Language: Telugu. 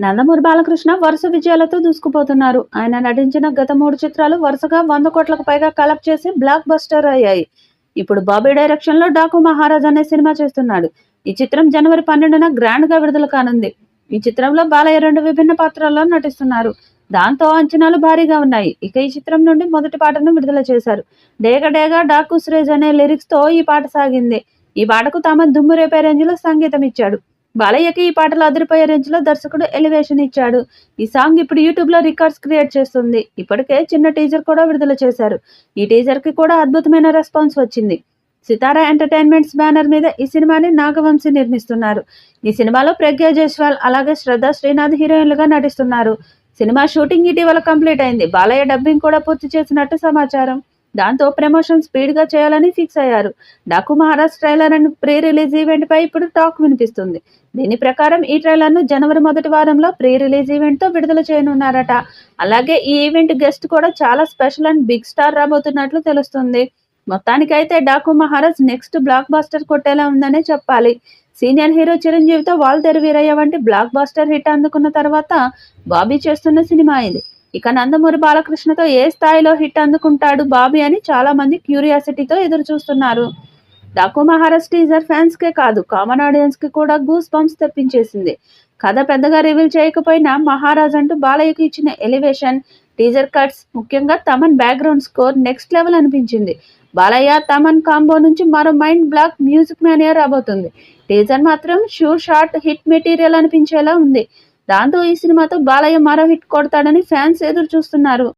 నందమూరి బాలకృష్ణ వరుస విజయాలతో దూసుకుపోతున్నారు. ఆయన నటించిన గత 3 చిత్రాలు వరుసగా 100 కోట్లకు పైగా కలెక్ట్ చేసి బ్లాక్ బస్టర్ అయ్యాయి. ఇప్పుడు బాబీ డైరెక్షన్ లో డాకు మహారాజ్ అనే సినిమా చేస్తున్నాడు. ఈ చిత్రం జనవరి 12న గ్రాండ్ గా విడుదల కానుంది. ఈ చిత్రంలో బాలయ్య 2 విభిన్న పాత్రల్లో నటిస్తున్నారు. దాంతో అంచనాలు భారీగా ఉన్నాయి. ఇక ఈ చిత్రం నుండి మొదటి పాటను విడుదల చేశారు. డేగ డేగ డాకు సురేజ్ అనే లిరిక్స్ తో ఈ పాట సాగింది. ఈ పాటకు తమన్ దుమ్ము రేపే రేంజ్ లో సంగీతం ఇచ్చాడు. బాలయ్యకి ఈ పాటలు అదిరిపోయే రేంజ్ లో దర్శకుడు ఎలివేషన్ ఇచ్చాడు. ఈ సాంగ్ ఇప్పుడు యూట్యూబ్ లో రికార్డ్స్ క్రియేట్ చేస్తుంది. ఇప్పటికే చిన్న టీజర్ కూడా విడుదల చేశారు. ఈ టీజర్ కి కూడా అద్భుతమైన రెస్పాన్స్ వచ్చింది. సితారా ఎంటర్టైన్మెంట్స్ బ్యానర్ మీద ఈ సినిమాని నాగవంశీ నిర్మిస్తున్నారు. ఈ సినిమాలో ప్రజ్ఞా జైస్వాల్ అలాగే శ్రద్ధ శ్రీనాథ్ హీరోయిన్లుగా నటిస్తున్నారు. సినిమా షూటింగ్ ఇటీవల కంప్లీట్ అయింది. బాలయ్య డబ్బింగ్ కూడా పూర్తి చేసినట్టు సమాచారం. దాంతో ప్రమోషన్ స్పీడ్ గా చేయాలని ఫిక్స్ అయ్యారు. Daku Maharaj trailer and pre release event పై ఇప్పుడు టాక్ వినిపిస్తుంది. దీని ప్రకారం ఈ ట్రైలర్ ను జనవరి మొదటి వారంలో ప్రీ రిలీజ్ ఈవెంట్ తో విడుదల చేయనున్నారట. అలాగే ఈ ఈవెంట్ గెస్ట్ కూడా చాలా స్పెషల్ అండ్ బిగ్ స్టార్ రాబోతున్నట్లు తెలుస్తుంది. మొత్తానికైతే Daku Maharaj next blockbuster కొట్టేలా ఉందనే చెప్పాలి. సీనియర్ హీరో చిరంజీవితో వాల్తేరు వీరయ్య వంటి బ్లాక్ బాస్టర్ హిట్ అందుకున్న తర్వాత బాబీ చేస్తున్న సినిమా ఇది. ఇక నందమూరి బాలకృష్ణతో ఏ స్థాయిలో హిట్ అందుకుంటాడు బాబీ అని చాలా మంది క్యూరియాసిటీతో ఎదురు చూస్తున్నారు. డాకు మహారాజ్ టీజర్ ఫ్యాన్స్ కే కాదు కామన్ ఆడియన్స్ కి కూడా గూస్ బంప్స్ తెప్పించేసింది. కథ పెద్దగా రివీల్ చేయకపోయినా మహారాజ్ అంటూ బాలయ్యకు ఇచ్చిన ఎలివేషన్, టీజర్ కట్స్, ముఖ్యంగా Thaman background score next level అనిపించింది. బాలయ్య తమన్ కాంబో నుంచి మరో మైండ్ బ్లాక్ మ్యూజిక్ మేనియా రాబోతుంది. టీజర్ మాత్రం షూర్ షాట్ హిట్ మెటీరియల్ అనిపించేలా ఉంది. దాంతో ఈ సినిమాతో బాలయ్య మరో హిట్ కొడతాడని ఫ్యాన్స్ ఎదురు చూస్తున్నారు.